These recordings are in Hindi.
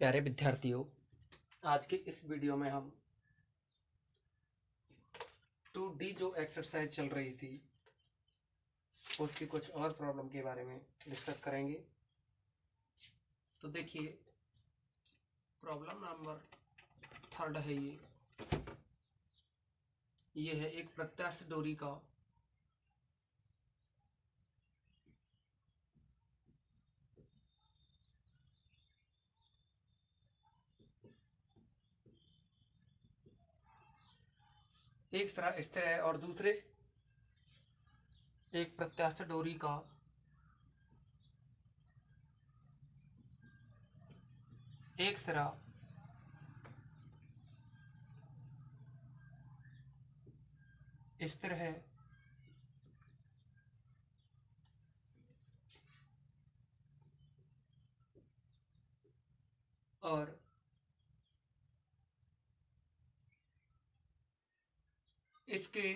प्यारे विद्यार्थियों, आज के इस वीडियो में हम 2D जो एक्सरसाइज चल रही थी उसकी कुछ और प्रॉब्लम के बारे में डिस्कस करेंगे। तो देखिए, प्रॉब्लम नंबर 3 है। ये है एक प्रत्यास्थ डोरी का एक तरह स्थिर है और दूसरे एक प्रत्यास्थ डोरी का एक सिरा स्थिर है और इसके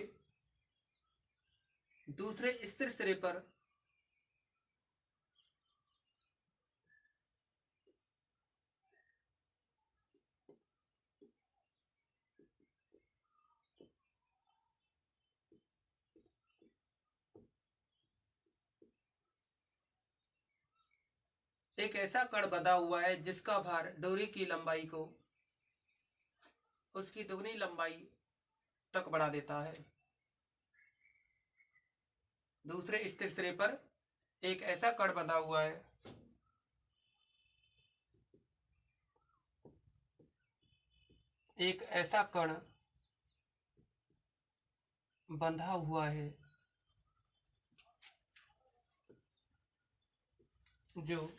दूसरे स्थिर सिरे पर एक ऐसा कण बंधा हुआ है जिसका भार डोरी की लंबाई को उसकी दुगनी लंबाई तक बढ़ा देता है। दूसरे स्थिर सिरे पर एक ऐसा कण बंधा हुआ है एक ऐसा कण बंधा हुआ है जो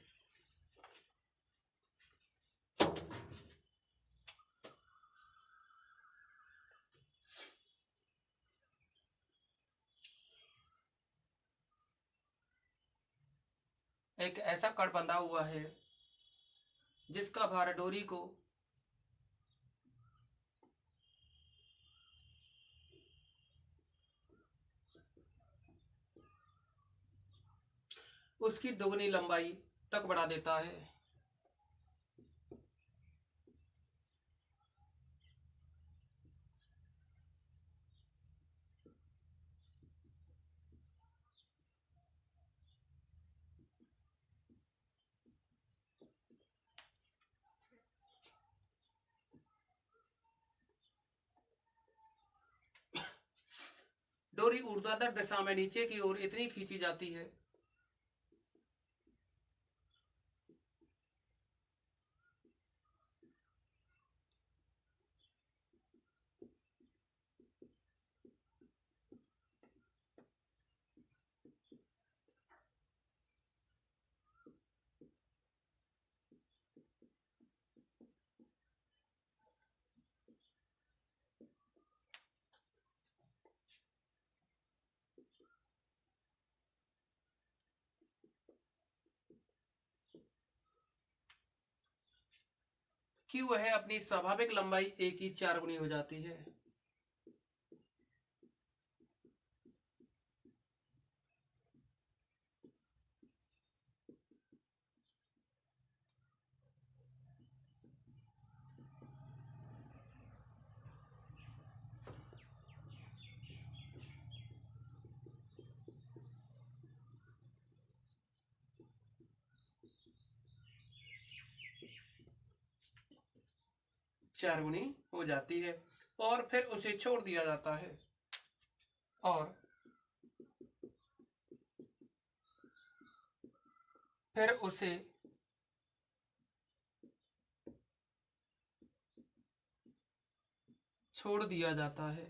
एक ऐसा कण बंधा हुआ है जिसका भार डोरी को उसकी दोगुनी लंबाई तक बढ़ा देता है। डोरी ऊर्ध्वाधर दिशा में नीचे की ओर इतनी खींची जाती है कि वह अपनी स्वाभाविक लंबाई a की 4 गुनी हो जाती है। चार गुनी हो जाती है और फिर उसे छोड़ दिया जाता है और फिर उसे छोड़ दिया जाता है।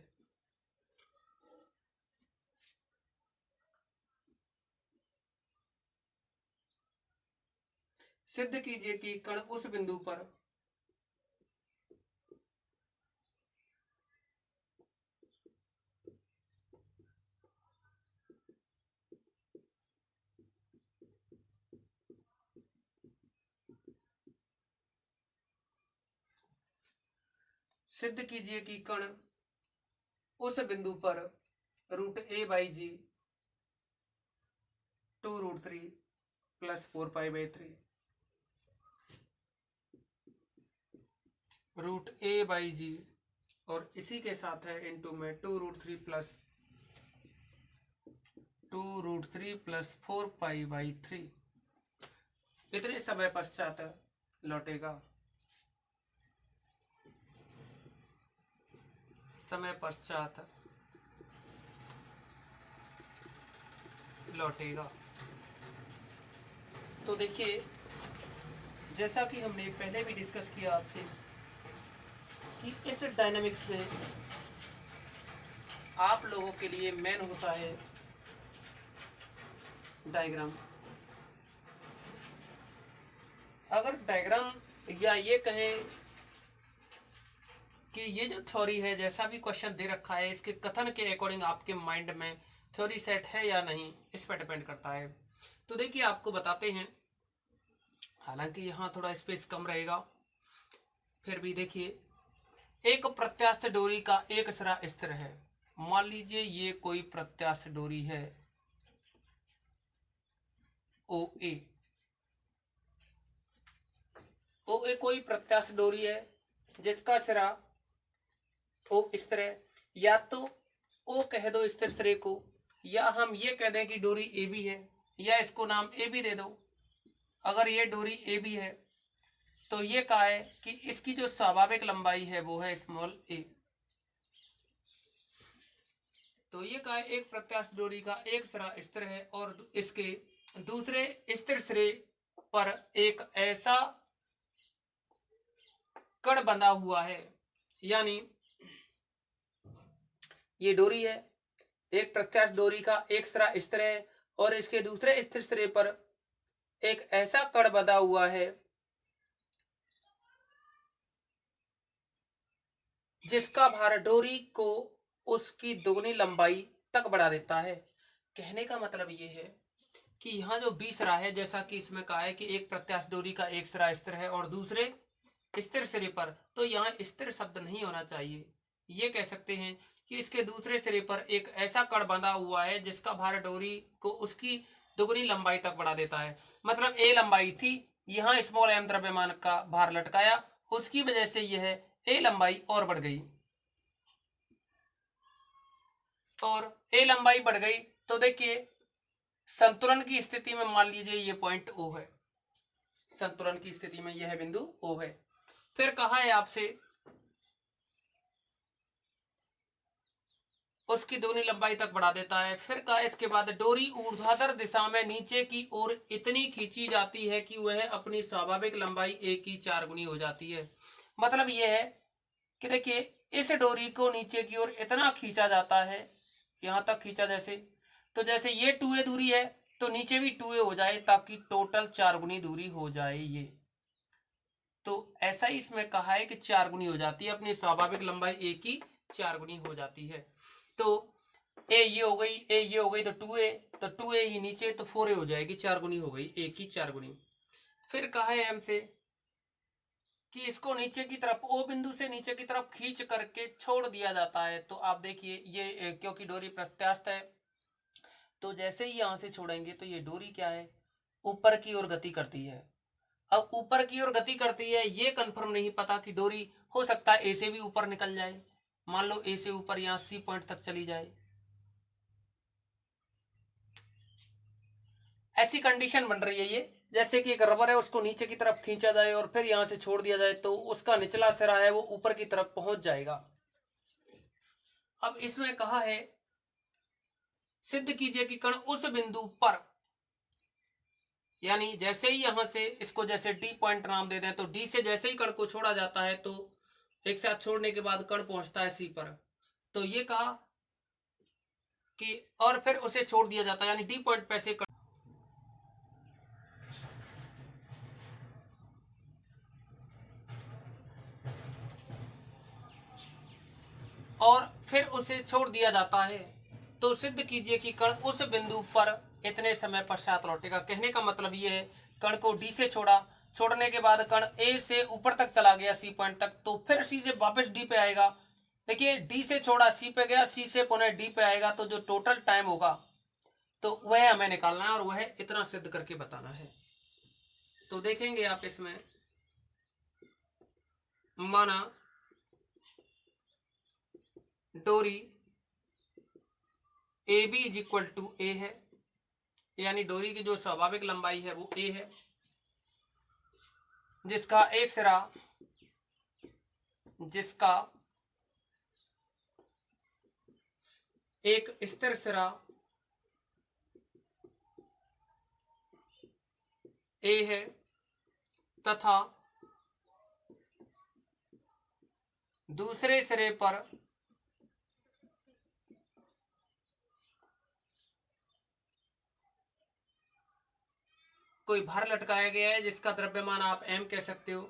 सिद्ध कीजिए कि कण उस बिंदु पर सिद्ध कीजिए कि कण उस बिंदु पर √a/g 2√3 + 4π/3 √a/g और इसी के साथ है इनटू में 2√3 प्लस 4π/3 इतने समय पश्चात लौटेगा। समय पश्चात लौटेगा। तो देखिए, जैसा कि हमने पहले भी डिस्कस किया आपसे कि इस डायनामिक्स में आप लोगों के लिए मेन होता है डायग्राम। अगर डायग्राम या ये कहें कि ये जो थ्योरी है, जैसा भी क्वेश्चन दे रखा है, इसके कथन के अकॉर्डिंग आपके माइंड में थ्योरी सेट है या नहीं, इस पर डिपेंड करता है। तो देखिए, आपको बताते हैं, हालांकि यहाँ थोड़ा स्पेस कम रहेगा, फिर भी देखिए, एक प्रत्यास्थ डोरी का एक सिरा स्थिर है। मान लीजिए ये कोई प्रत्यास्थ डोरी है OA। OA कोई प्रत्यास्थ डोरी है जिसका सिरा O स्थिर है। या तो O कह दो स्थिर सिरे को, या हम ये कह दें कि डोरी AB है, या इसको नाम AB दे दो। अगर ये डोरी AB है तो ये कहा है कि इसकी जो स्वाभाविक लंबाई है वो है स्मॉल a। तो ये कहा है एक प्रत्यास्थ डोरी का एक सिरा स्थिर है और इसके दूसरे स्थिर सिरे पर एक ऐसा कण बंधा हुआ है। यानी ये डोरी है, एक प्रत्यास्थ डोरी का एक सिरा स्थिर है और इसके दूसरे स्थिर सिरे पर एक ऐसा कण बंधा हुआ है जिसका भार डोरी को उसकी दोगुनी लंबाई तक बढ़ा देता है। कहने का मतलब ये है कि यहाँ जो B सिरा है, जैसा कि इसमें कहा है कि एक प्रत्यास्थ डोरी का एक सिरा स्थिर है और दूसरे स्थिर सिरे पर, तो यहाँ स्थिर शब्द नहीं होना चाहिए। ये कह सकते हैं कि इसके दूसरे सिरे पर एक ऐसा कण बंधा हुआ है जिसका भार डोरी को उसकी दोगुनी लंबाई तक बढ़ा देता है। मतलब A लंबाई थी, यहाँ स्मॉल m द्रव्यमान का भार लटकाया, उसकी वजह से यह A लंबाई और बढ़ गई। और A लंबाई बढ़ गई तो देखिए, संतुलन की स्थिति में मान लीजिए ये पॉइंट O है। संतुलन की स्थिति में यह बिंदु O है। फिर कहा है आपसे उसकी दोगुनी लंबाई तक बढ़ा देता है। फिर कहा इसके बाद डोरी ऊर्ध्वाधर दिशा में नीचे की ओर इतनी खींची जाती है कि वह अपनी स्वाभाविक लंबाई A की 4 गुनी हो जाती है। मतलब यह है कि देखिए, इस डोरी को नीचे की ओर इतना खींचा जाता है, यहां तक खींचा तो जैसे ये 2a दूरी है तो नीचे भी 2a हो जाए ताकि टोटल 4 गुनी दूरी हो जाए। ये तो ऐसा ही इसमें कहा है कि 4 गुनी हो जाती है, अपनी स्वाभाविक लंबाई A की 4 गुनी हो जाती है। तो A ये हो गई, A ये हो गई, तो 2a, तो 2a ही नीचे तो 4a हो जाएगी, 4 गुनी हो गई, A की 4 गुनी। फिर कहा है हमसे कि इसको नीचे की तरफ O बिंदु से नीचे की तरफ खींच करके छोड़ दिया जाता है। तो आप देखिए, ये क्योंकि डोरी प्रत्यास्थ है तो जैसे ही यहां से छोड़ेंगे तो ये डोरी क्या है, ऊपर की ओर गति करती है। अब ऊपर की ओर गति करती है, ये कंफर्म नहीं पता कि डोरी हो सकता है A से भी ऊपर निकल जाए। मान लो A से ऊपर यहां C पॉइंट तक चली जाए, ऐसी कंडीशन बन रही है ये। जैसे कि एक रबर है, उसको नीचे की तरफ खींचा जाए और फिर यहां से छोड़ दिया जाए तो उसका निचला सिरा है वो ऊपर की तरफ पहुंच जाएगा। अब इसमें कहा है सिद्ध कीजिए कि कण उस बिंदु पर, यानी जैसे ही यहां से इसको जैसे D पॉइंट नाम दे दें तो D से जैसे ही कण को छोड़ा जाता है तो एक साथ छोड़ने के बाद कण पहुंचता है C पर। तो ये कहा कि और फिर उसे छोड़ दिया जाता है, यानी D पॉइंट पे से और फिर उसे छोड़ दिया जाता है। तो सिद्ध कीजिए कि कण उस बिंदु पर इतने समय पश्चात लौटेगा। कहने का मतलब ये है, कण को D से छोड़ा, छोड़ने के बाद कण A से ऊपर तक चला गया C पॉइंट तक, तो फिर C से वापस D पे आएगा। देखिए, D से छोड़ा C पे गया, C से पुनः D पे आएगा, तो जो टोटल टाइम होगा तो वह हमें निकालना है और वह इतना सिद्ध करके बताना है। तो देखेंगे आप इसमें माना डोरी A B is equal to A है, यानी डोरी की जो स्वाभाविक लंबाई है वो ए है, जिसका एक स्थिर सिरा ए है तथा दूसरे सिरे पर कोई भार लटकाया गया है जिसका द्रव्यमान आप m कह सकते हो।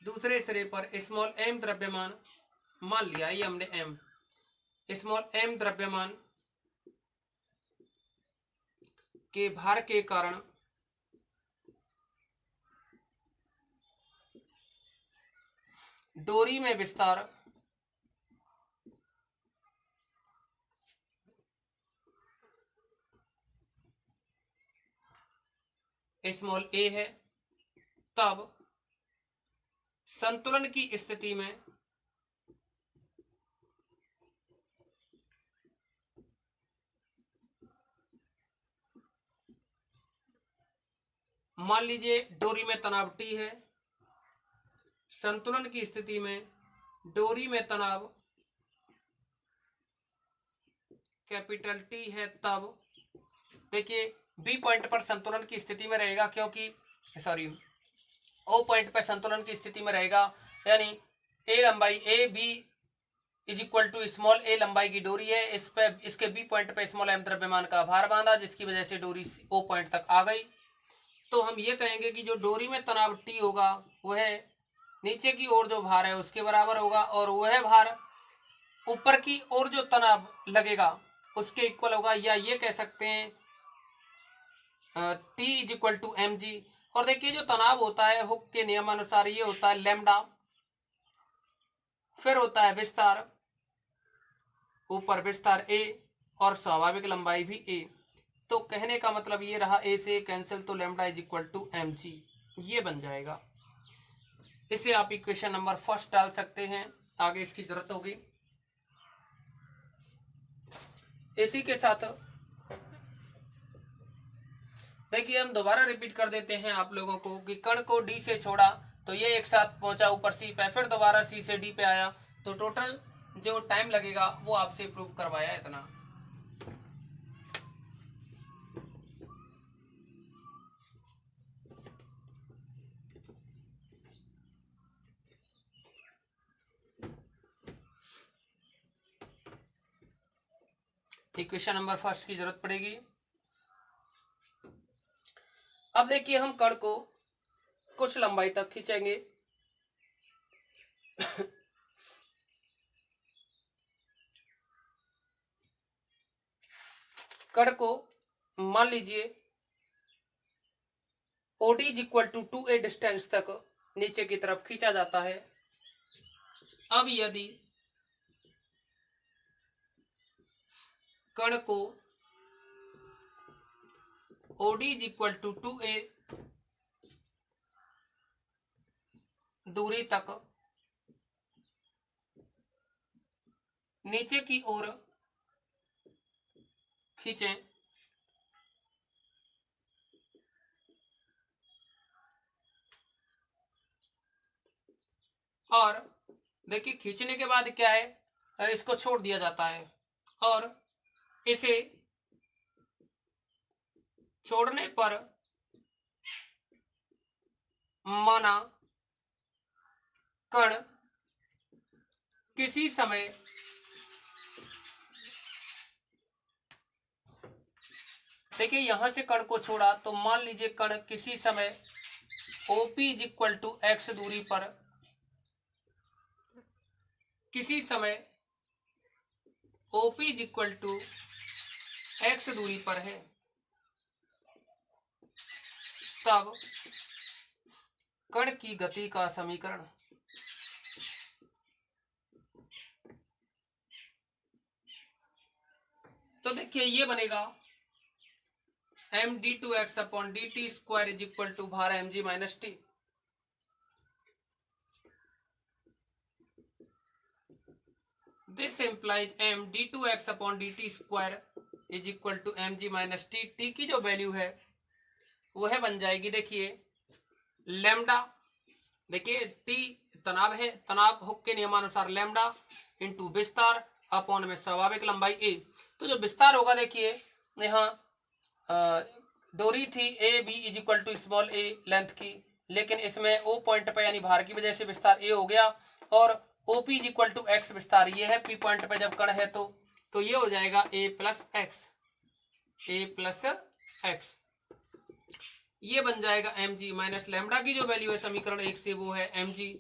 दूसरे सिरे पर स्मॉल m द्रव्यमान, मान लिया ये हमने m, स्मॉल m द्रव्यमान के भार के कारण डोरी में विस्तार स्मॉल a है, तब संतुलन की स्थिति में मान लीजिए डोरी में तनाव T है, संतुलन की स्थिति में डोरी में तनाव कैपिटल T है, तब देखिए बी पॉइंट पर संतुलन की स्थिति में रहेगा, क्योंकि ओ पॉइंट पर संतुलन की स्थिति में रहेगा, यानी ए लंबाई A B is equal to small A लंबाई की डोरी है, इस पे इसके बी पॉइंट पर स्मॉल एम द्रव्यमान का भार बांधा, जिसकी वजह से डोरी ओ पॉइंट तक आ गई। तो हम ये कहेंगे कि जो डोरी में तनाव टी होगा वह नीचे की ओर जो भार है उसके बराबर होगा, और वह भार ऊपर की ओर जो तनाव लगेगा उसके इक्वल होगा, या ये कह सकते हैं T is equal to M G. और देखिए जो तनाव होता है हुक के नियमानुसार ये होता है लैम्डा, फिर होता है विस्तार, ऊपर विस्तार A और स्वाभाविक लंबाई भी A। तो कहने का मतलब ये रहा A से कैंसिल, तो lambda is equal to M G, ये बन जाएगा। इसे आप इक्वेशन नंबर फर्स्ट डाल सकते हैं, आगे इसकी जरूरत होगी। इसी के साथ देखिए हम दोबारा रिपीट कर देते हैं आप लोगों को कि कण को डी से छोड़ा तो ये एक साथ पहुंचा ऊपर सी पे, फिर दोबारा सी से डी पे आया, तो टोटल जो टाइम लगेगा वो आपसे प्रूव करवाया इतना। इक्वेशन नंबर फर्स्ट की जरूरत पड़ेगी। अब देखिए हम कण को कुछ लंबाई तक खींचेंगे कण को मान लीजिए OD is equal to 2a distance तक नीचे की तरफ खींचा जाता है। अब यदि कण को OD is equal to 2a दूरी तक नीचे की ओर खींचें, और देखिए खींचने के बाद क्या है, इसको छोड़ दिया जाता है, और इसे छोड़ने पर माना कण किसी समय देखिए यहां से कण को छोड़ा तो मान लीजिए कण किसी समय OP is equal to X दूरी पर, किसी समय OP is equal to X दूरी पर है, तब कण की गति का समीकरण तो देखिए ये बनेगा md2x upon dt square is equal to भार mg minus T. This implies M D two X upon D T square is equal to M G minus T. T की जो वैल्यू है वह बन जाएगी, देखिए लेमडा, देखिए टी तनाव है, तनाव हुक के नियमानुसार लेमडा इंटू विस्तार अपॉन में स्वाभाविक लंबाई ए। तो जो विस्तार होगा, देखिए यहाँ डोरी थी A B is equal to small A length की, लेकिन इसमें ओ पॉइंट पे यानी भार की वजह से विस्तार ए हो गया, और O P is equal to X विस्तार ये है, पी पॉइंट पे जब कण है तो ये हो जाएगा ए प्लस एक्स, ए प्लस एक्स, ये बन जाएगा एम जी माइनस लेमडा की जो वैल्यू है समीकरण 1 से वो है एम जी।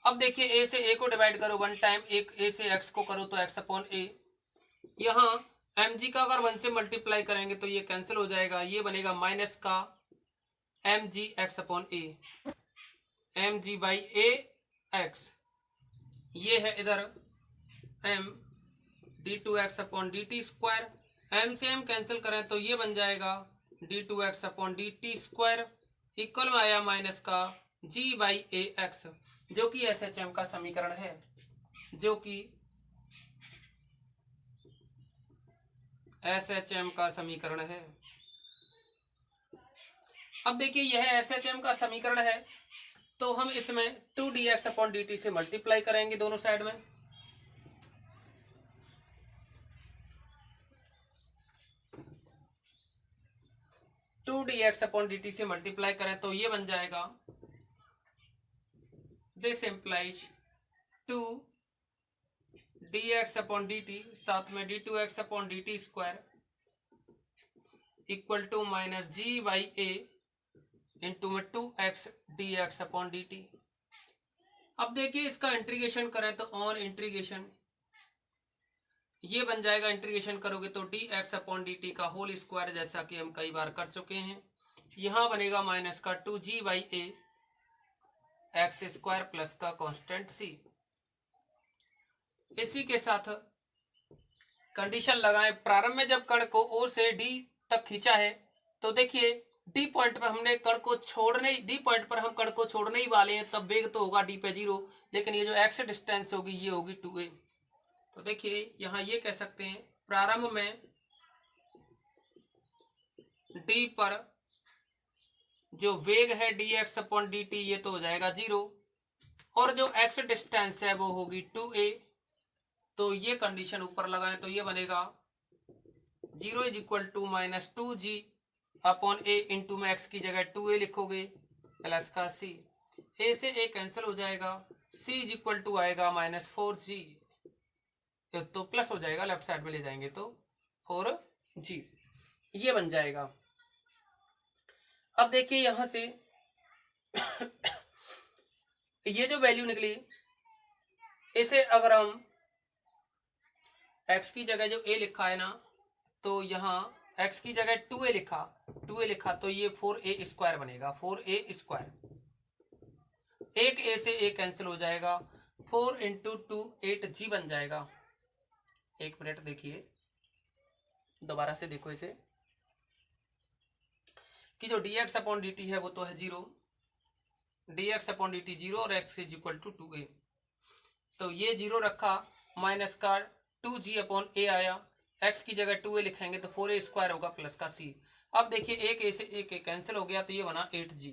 अब देखिए ए से ए को डिवाइड करो वन टाइम, एक ए से एक्स को करो तो एक्स अपॉन ए, यहाँ एम जी का अगर 1 से मल्टीप्लाई करेंगे तो ये कैंसिल हो जाएगा, ये बनेगा माइनस का M G X upon A, M G by A X, ये है इधर M D two X upon D T square, M से एम कैंसिल करें तो ये बन जाएगा D two X upon D T square equal में आया माइनस का जी बाई ए एक्स, जो कि एस एच एम का समीकरण है, जो कि एस एच एम का समीकरण है। अब देखिए यह एस एच एम का समीकरण है, तो हम इसमें 2dx अपॉन dt से मल्टीप्लाई करेंगे दोनों साइड में, two D x upon D T से मल्टीप्लाई करें तो ये बन जाएगा, this implies 2dx upon D T साथ में D two X upon D T square equal to minus G by A into में 2x dx अपॉन dt। अब देखिए इसका इंटीग्रेशन करें तो ऑन इंटीग्रेशन ये बन जाएगा, इंटीग्रेशन करोगे तो dx अपॉन dt का होल स्क्वायर, जैसा कि हम कई बार कर चुके हैं, यहाँ बनेगा माइनस का 2g by A X square plus का कांस्टेंट c। इसी के साथ कंडीशन लगाएं, प्रारंभ में जब कण को o से d तक खींचा है तो देखिए डी पॉइंट पर हमने कण को छोड़ने, डी पॉइंट पर हम कण को छोड़ने ही वाले हैं, तब वेग तो होगा डी पे 0, लेकिन ये जो एक्स डिस्टेंस होगी ये होगी 2a। तो देखिए यहाँ ये कह सकते हैं प्रारंभ में डी पर जो वेग है dx अपॉन dt ये तो हो जाएगा 0, और जो एक्स डिस्टेंस है वो होगी 2a। तो ये कंडीशन ऊपर लगाएं तो ये बनेगा 0 is equal to minus 2g upon A into में एक्स की जगह 2a लिखोगे प्लस का c, a से a कैंसिल हो जाएगा, c इज इक्वल टू आएगा माइनस 4g, तो प्लस हो जाएगा, लेफ्ट साइड में ले जाएंगे तो 4g, ये बन जाएगा। अब देखिए यहां से ये जो वैल्यू निकली, इसे अगर हम x की जगह जो a लिखा है ना, तो यहाँ x की जगह 2a लिखा तो ये 4a स्क्वायर बनेगा, 4a स्क्वायर, एक a से a कैंसिल हो जाएगा, 4 इंटू 2 8g बन जाएगा। एक मिनट देखिए, दोबारा से देखो इसे कि जो dx अपॉन dt है वो तो है 0, dx अपॉन dt 0 और x is equal to 2a, तो ये 0 रखा, माइनस का 2g अपॉन a आया, x की जगह 2a लिखेंगे तो 4a स्क्वायर होगा प्लस का c। अब देखिए एक a से एक a कैंसिल हो गया तो ये बना 8g,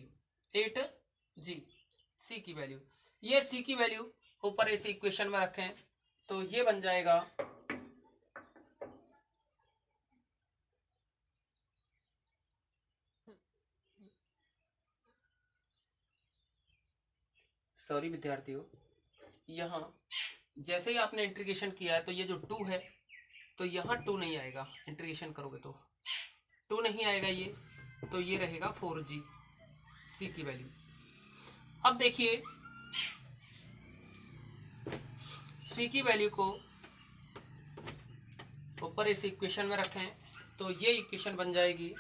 c की वैल्यू, ये c की वैल्यू ऊपर इस इक्वेशन में रखें तो ये बन जाएगा सॉरी विद्यार्थियों, यहाँ जैसे ही आपने इंटीग्रेशन किया है तो ये जो 2 है तो यहाँ 2 नहीं आएगा, इंटीग्रेशन करोगे तो 2 नहीं आएगा, ये तो ये रहेगा 4g c की वैल्यू। अब देखिए c की वैल्यू को ऊपर इस इक्वेशन में रखें तो ये इक्वेशन बन जाएगी,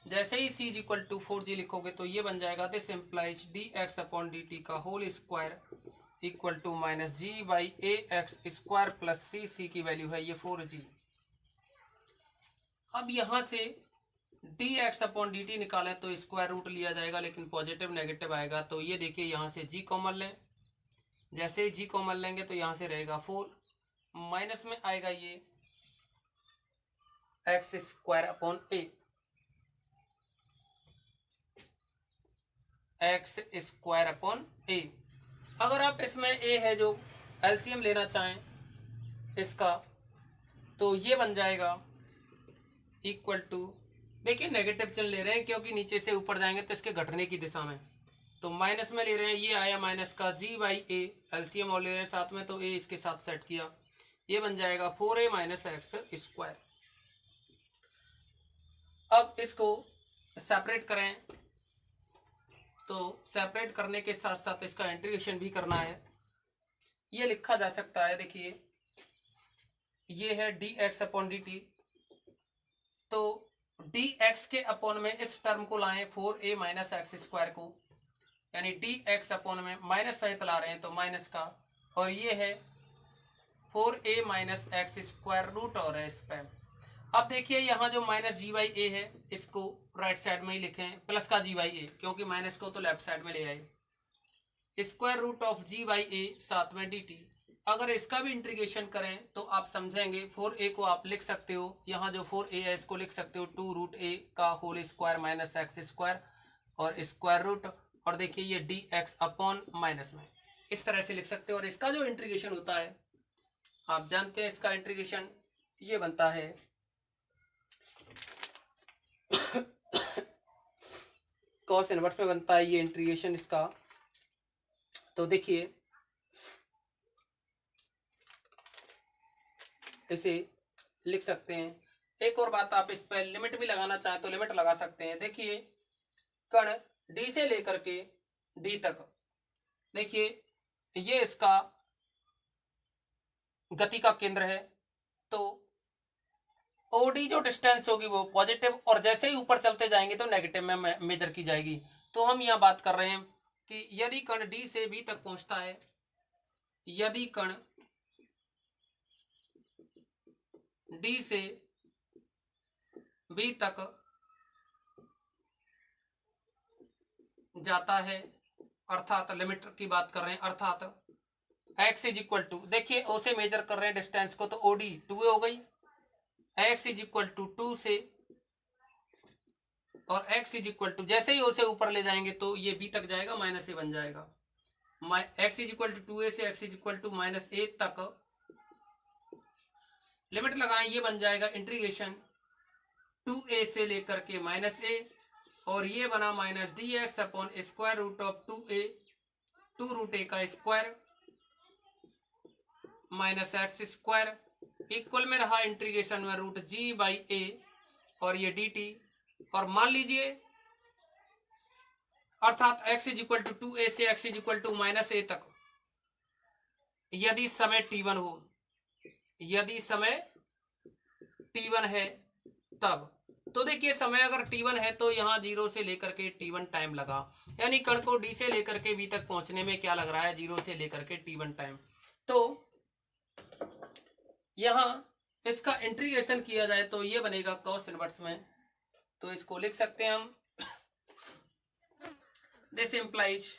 जैसे ही c is equal to 4g लिखोगे तो ये बन जाएगा, this implies dx upon dt का whole square equal to minus g by A X square plus c की वैल्यू है ये 4g। अब यहाँ से dx अपॉन dt निकालें तो स्क्वायर रूट लिया जाएगा, लेकिन पॉजिटिव नेगेटिव आएगा, तो ये देखिए यहाँ से g कॉमन लें जैसे ही जी कॉमन लेंगे तो यहाँ से रहेगा 4, माइनस में आएगा ये एक्स स्क्वायर अपॉन ए, एक्स स्क्वायर अपॉन ए। अगर आप इसमें ए है जो एलसीएम लेना चाहें इसका, तो ये बन जाएगा इक्वल टू, देखिए नेगेटिव चिन्ह ले रहे हैं क्योंकि नीचे से ऊपर जाएंगे तो इसके घटने की दिशा में, तो माइनस में ले रहे हैं, ये आया माइनस का जी बाई ए, एलसीएम और ले रहे हैं साथ में तो ए इसके साथ सेट किया, ये बन जाएगा 4a माइनस एक्स स्क्वायर। अब इसको सेपरेट करें, तो सेपरेट करने के साथ साथ इसका इंटीग्रेशन भी करना है। ये लिखा जा सकता है, देखिए ये है D x upon D T, तो डी एक्स के अपॉन में इस टर्म को लाएं 4a माइनस एक्स स्क्वायर को, यानी डी एक्स अपॉन में माइनस सहित ला रहे हैं तो माइनस का, और ये है 4a minus x square root और है इस पर। अब देखिए यहाँ जो माइनस जी बाई ए है इसको राइट साइड में ही लिखें, प्लस का जी बाई ए, क्योंकि माइनस को तो लेफ्ट साइड में ले आए, square root of G by A साथ में डी टी। अगर इसका भी इंटीग्रेशन करें तो आप समझेंगे, 4a को आप लिख सकते हो, यहाँ जो 4a है इसको लिख सकते हो 2 रूट ए का whole square minus x square और स्क्वायर रूट, और देखिए ये डी एक्स अपॉन माइनस में, इस तरह से लिख सकते हो। और इसका जो इंटीग्रेशन होता है आप जानते हैं, इसका इंटीग्रेशन ये बनता है कॉस इनवर्स में बनता है ये इंटीग्रेशन इसका। तो देखिए इसे लिख सकते हैं। एक और बात, आप इस पर लिमिट भी लगाना चाहें तो लिमिट लगा सकते हैं। देखिए कण डी से लेकर के डी तक, देखिए ये इसका गति का केंद्र है, तो ओडी जो डिस्टेंस होगी वो पॉजिटिव, और जैसे ही ऊपर चलते जाएंगे तो नेगेटिव में मेजर की जाएगी। तो हम यहाँ बात कर रहे हैं कि यदि कण डी से बी तक पहुंचता है, यदि कण डी से बी तक जाता है, अर्थात लिमिट की बात कर रहे हैं, अर्थात x इज इक्वल टू, देखिए ओ से मेजर कर रहे हैं डिस्टेंस को, तो ओडी 2a हो गई, x इज इक्वल टू 2 से, और x इज इक्वल टू जैसे ही ओ से ऊपर ले जाएंगे तो ये b तक जाएगा, माइनस ए बन जाएगा, x is equal to 2a से x is equal to minus ए तक लिमिट लगाएं, ये बन जाएगा इंटीग्रेशन 2a से लेकर के माइनस ए, और ये बना minus d x upon square root of 2a, 2 root ए का square minus x square, equal में रहा इंटीग्रेशन में रूट जी बाई ए और ये डी टी, और मान लीजिए अर्थात x is equal to 2a से x is equal to minus ए तक, यदि समय t1 हो, यदि समय t1 है तब, तो देखिए समय अगर t1 है तो यहाँ 0 से लेकर के t1 टाइम लगा, यानी कण को d से लेकर के b तक पहुंचने में क्या लग रहा है, 0 से लेकर के t1 टाइम। तो यहाँ इसका इंटीग्रेशन किया जाए तो ये बनेगा कॉस इनवर्स में, तो इसको लिख सकते हैं हम, दिस इम्प्लाइज,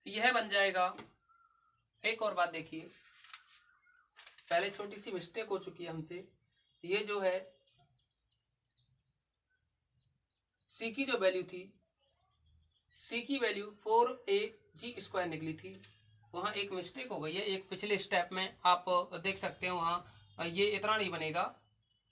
यह बन जाएगा। एक और बात देखिए, पहले छोटी सी मिस्टेक हो चुकी है हमसे, ये जो है सी की जो वैल्यू थी, सी की वैल्यू 4a स्क्वायर निकली थी, वहाँ एक मिस्टेक हो गई है, एक पिछले स्टेप में आप देख सकते हैं, वहाँ ये इतना नहीं बनेगा,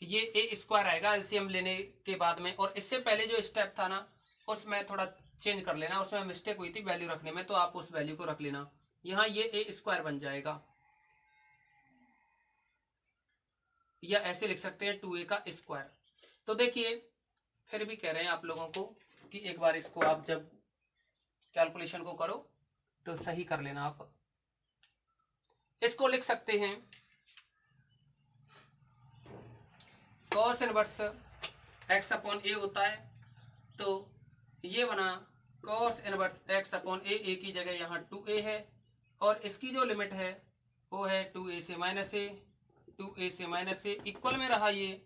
ये ए स्क्वायर आएगा एलसीएम लेने के बाद में, और इससे पहले जो स्टेप था ना उसमें थोड़ा चेंज कर लेना, उसमें मिस्टेक हुई थी वैल्यू रखने में, तो आप उस वैल्यू को रख लेना, यहाँ ये ए स्क्वायर बन जाएगा, या ऐसे लिख सकते हैं 2a का स्क्वायर। तो देखिए फिर भी कह रहे हैं आप लोगों को कि एक बार इसको आप जब कैलकुलेशन को करो तो सही कर लेना। आप इसको लिख सकते हैं कॉस इनवर्स x अपॉन ए होता है, तो ये बना कॉस इनवर्स x अपॉन ए की जगह यहाँ 2a है, और इसकी जो लिमिट है वो है 2a से माइनस ए, 2a से माइनस ए, इक्वल में रहा ये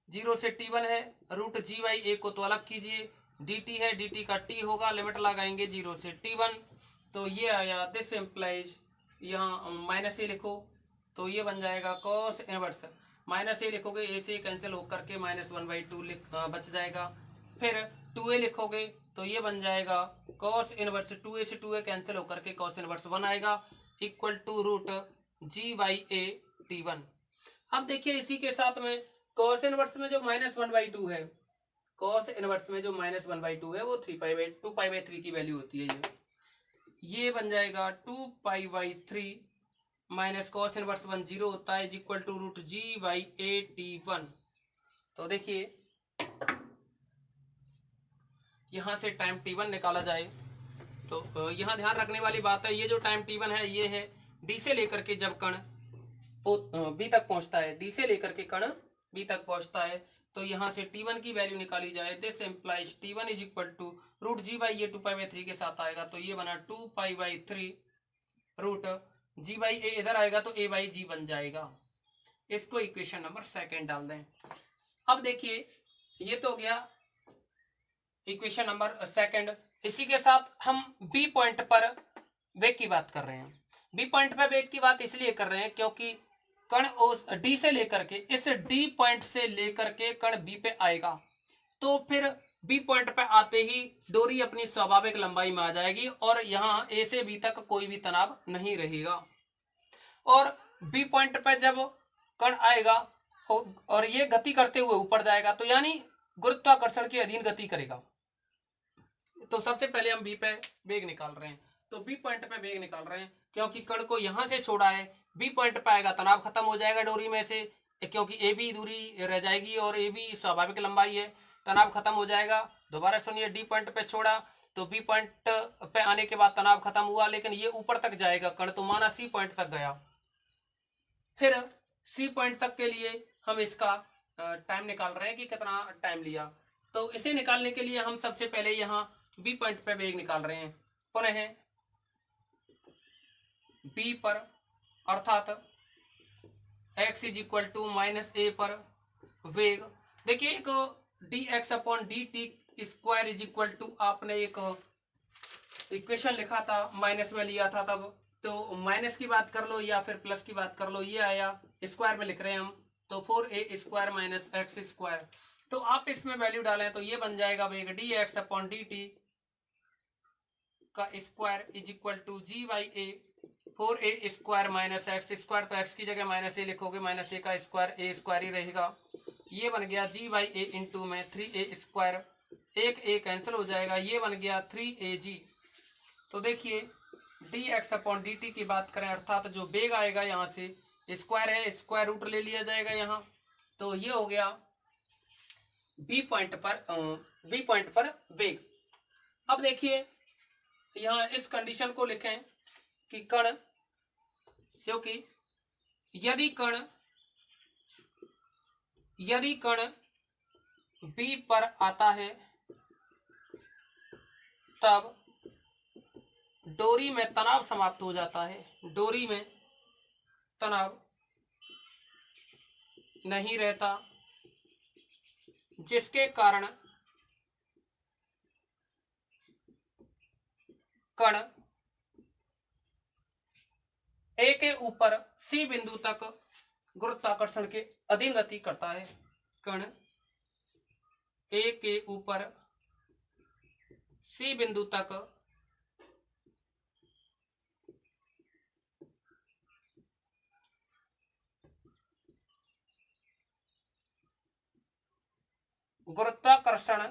0 से t1 है, रूट जी बाई ए को तो अलग कीजिए, dt है, dt का t होगा, लिमिट लगाएंगे 0 से t1, तो ये आया दिस इम्प्लाइज, यहाँ माइनस ए लिखो तो ये बन जाएगा कॉस इनवर्स, माइनस ए लिखोगे ए से कैंसिल होकर के -1/2 बच जाएगा। फिर 2a लिखोगे तो ये बन जाएगा कॉस इनवर्स, 2a से 2a कैंसिल होकर के कॉस इनवर्स 1 आएगा equal to root g/a t1। अब देखिए इसी के साथ में कॉस इनवर्स में जो -1/2 है, कॉस इनवर्स में जो -1/2 है वो 2π/3 की वैल्यू होती है। ये बन जाएगा 2π/3 माइनस कॉस इनवर्स 1 0 होता है इक्वल टू रूट g/a/t1। तो देखिए यहाँ से टाइम t1 निकाला जाए तो यहाँ ध्यान रखने वाली बात है, ये जो टाइम t1 है ये है d से लेकर के जब कण b तक पहुँचता है, d से लेकर के कण b तक पहुँचता है तो यहाँ से t1 की वैल्यू निकाली जाए, this implies t1 is equal to root g/a 2π/3 के साथ आएगा तो ये बना 2π/3 रूट g/a, इधर आएगा तो a/g बन जाएगा। इसको इक्वेशन नंबर 2 डाल दें। अब देखिए ये तो हो गया इक्वेशन नंबर 2। इसी के साथ हम बी पॉइंट पर वेग की बात कर रहे हैं। बी पॉइंट पर वेग की बात इसलिए कर रहे हैं क्योंकि कण उस डी से लेकर के, इस डी पॉइंट से लेकर के कण बी पे आएगा तो फिर बी पॉइंट पे आते ही डोरी अपनी स्वाभाविक लंबाई में आ जाएगी और यहाँ ए से बी तक कोई भी तनाव नहीं रहेगा। और बी पॉइंट पे जब कण आएगा और ये गति करते हुए ऊपर जाएगा तो यानी गुरुत्वाकर्षण के अधीन गति करेगा। तो सबसे पहले हम बी पे वेग निकाल रहे हैं, तो बी पॉइंट पे वेग निकाल रहे हैं क्योंकि कण को यहां से छोड़ा है, बी पॉइंट पे आएगा तनाव खत्म हो जाएगा डोरी में से, क्योंकि ए बी दूरी रह जाएगी और ए बी स्वाभाविक लंबाई है, तनाव खत्म हो जाएगा। दोबारा सुनिए, डी पॉइंट पे छोड़ा तो बी पॉइंट पे आने के बाद तनाव खत्म हुआ, लेकिन ये ऊपर तक जाएगा कण, तो माना सी पॉइंट तक गया। फिर सी पॉइंट तक के लिए हम इसका टाइम निकाल रहे हैं कि कितना टाइम लिया। तो इसे निकालने के लिए हम सबसे पहले यहाँ बी पॉइंट पे वेग निकाल रहे हैं। पुनः बी पर अर्थात x is equal to -a पर वेग, देखिए एक dx/dt² इज इक्वल टू, आपने एक इक्वेशन लिखा था, माइनस में लिया था तब, तो माइनस की बात कर लो या फिर प्लस की बात कर लो, ये आया स्क्वायर में लिख रहे हैं हम, तो 4a² - x²। तो आप इसमें वैल्यू डालें तो ये बन जाएगा वेग dx/dt का square is equal to g/a 4a² - x², तो x की जगह -a लिखोगे, -a का स्क्वायर a स्क्वायर ही रहेगा। ये बन गया g/a इंटू में 3a², एक a कैंसिल हो जाएगा, ये बन गया 3ag। तो देखिए dx/dt की बात करें अर्थात जो वेग आएगा यहाँ से स्क्वायर है, स्क्वायर रूट ले लिया जाएगा यहाँ, तो ये हो गया बी पॉइंट पर वेग। अब देखिए यहाँ इस कंडीशन को लिखें कि कण, क्योंकि यदि कण बी पर आता है तब डोरी में तनाव समाप्त हो जाता है, डोरी में तनाव नहीं रहता, जिसके कारण कण ए के ऊपर सी बिंदु तक गुरुत्वाकर्षण के अधीन गति करता है। कण ए के ऊपर सी बिंदु तक गुरुत्वाकर्षण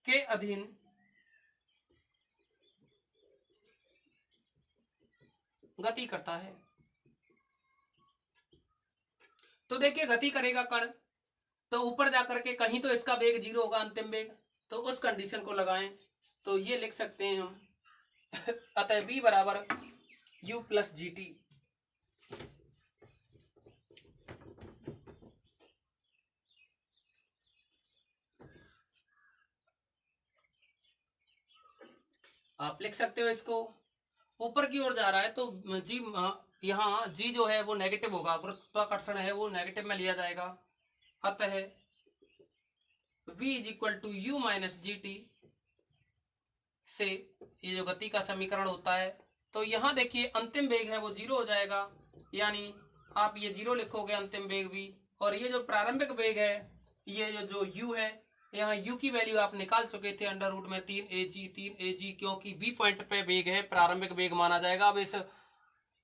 के अधीन गति करता है। तो देखिए गति करेगा कण, तो ऊपर जाकर के कहीं तो इसका वेग 0 होगा, अंतिम वेग, तो उस कंडीशन को लगाएं तो ये लिख सकते हैं हम अतः b बराबर u + gt। आप लिख सकते हो इसको, ऊपर की ओर जा रहा है तो जी, यहाँ जी जो है वो नेगेटिव होगा, गुरुत्वाकर्षण है वो नेगेटिव में लिया जाएगा, अतः v is equal to u - gt से ये जो गति का समीकरण होता है, तो यहाँ देखिए अंतिम वेग है वो 0 हो जाएगा, यानी आप ये 0 लिखोगे अंतिम वेग भी, और ये जो प्रारंभिक वेग है ये जो u है, यहाँ u की वैल्यू आप निकाल चुके थे अंडर रूट में 3 AG, क्योंकि बी पॉइंट पे वेग है, प्रारंभिक वेग माना जाएगा। अब इस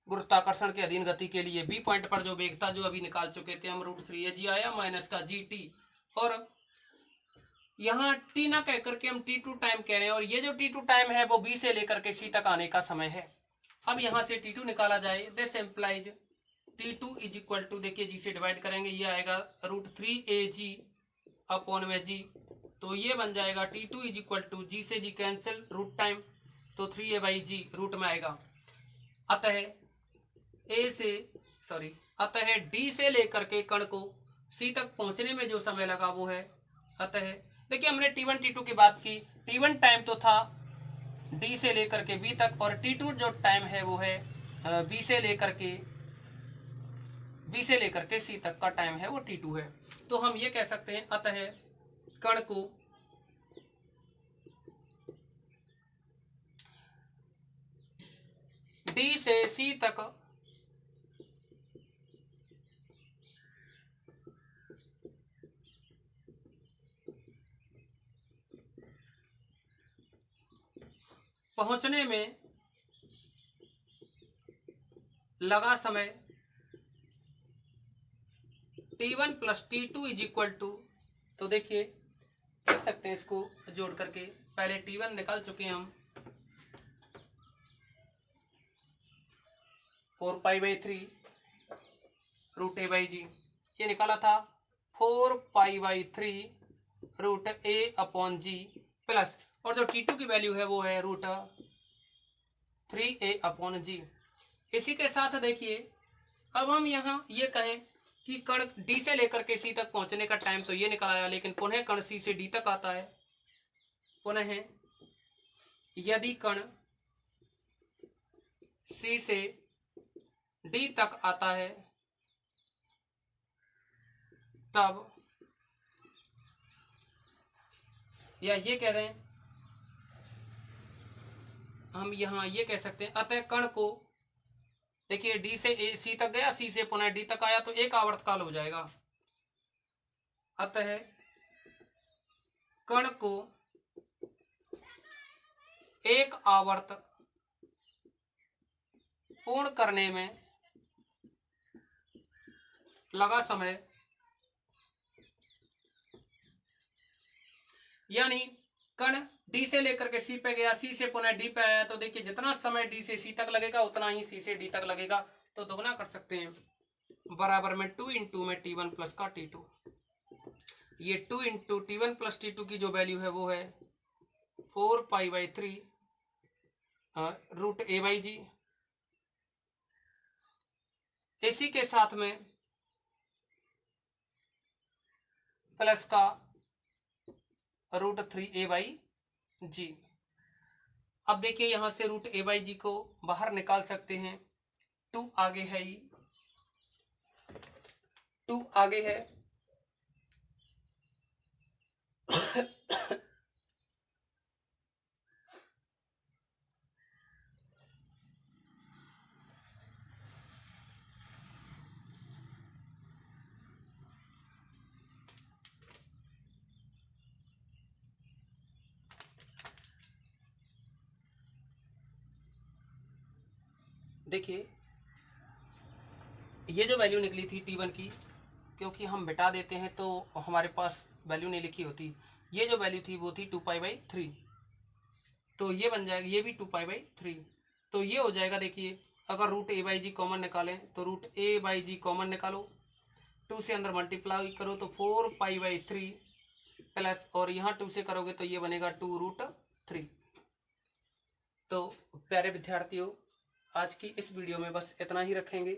गुरुत्वाकर्षण के अधीन गति के लिए बी पॉइंट पर जो वेग था जो अभी निकाल चुके थे हम, √3 AG आया माइनस का GT, और यहाँ t ना कह करके हम t2 टाइम कह रहे हैं, और ये जो t2 टाइम है वो b से लेकर के c तक आने का समय है। अब यहाँ से t2 निकाला जाए, this employees t2 is equal to, देखिए g से डिवाइड करेंगे, ये आएगा √3 AG अपॉन में g, तो ये बन जाएगा t2 is equal to, g से g कैंसिल, रूट टाइम, तो 3a/g रूट में आएगा। अतः d से लेकर के कण को c तक पहुंचने में जो समय लगा वो है, अतः देखिए हमने t1 t2 की बात की, t1 टाइम तो था d से लेकर के b तक, और t2 जो टाइम है वो है b से लेकर के c तक का टाइम है वो t2 है। तो हम ये कह सकते हैं अतः कण को d से c तक पहुंचने में लगा समय t1 plus t2 is equal to, तो देखिए देख सकते हैं इसको जोड़ करके, पहले t1 निकाल चुके हैं हम 4π/3 √a/g, ये निकाला था 4π/3 √a/g प्लस, और जो t2 की वैल्यू है वो है √3a/g। इसी के साथ देखिए अब हम यहाँ ये कहें कि कण d से लेकर के c तक पहुंचने का टाइम तो ये निकल आया, लेकिन पुनः कण c से d तक आता है, पुनः यदि कण c से d तक आता है तब, या ये कह रहे हैं हम यहाँ ये कह सकते हैं, अतः कण को देखिए d से c तक गया, c से पुनः d तक आया, तो एक आवर्त काल हो जाएगा। अतः कण को एक आवर्त पूर्ण करने में लगा समय, यानी कण d से लेकर के c पे गया, c से पुनः d पे आया, तो देखिए जितना समय d से c तक लगेगा उतना ही c से d तक लगेगा, तो दोगुना कर सकते हैं, बराबर में 2 इंटू में t1 प्लस का t2, ये 2 इंटू t1 प्लस t2 की जो वैल्यू है वो है 4π/3 √a/g, इसी के साथ में प्लस का √3a/g। अब देखिए यहां से √a/g को बाहर निकाल सकते हैं, 2 आगे है, 2 आगे है देखिए ये जो वैल्यू निकली थी t1 की, क्योंकि हम बिटा देते हैं तो हमारे पास वैल्यू नहीं लिखी होती, ये जो वैल्यू थी वो थी 2π/3, तो ये बन जाएगा, ये भी 2π/3, तो ये हो जाएगा। देखिए अगर √a/g कॉमन निकालें तो √a/g कॉमन निकालो, 2 से अंदर मल्टीप्लाई करो तो 4π/3 प्लस, और यहाँ 2 से करोगे तो ये बनेगा 2√3। तो प्यारे विद्यार्थियों, आज की इस वीडियो में बस इतना ही रखेंगे।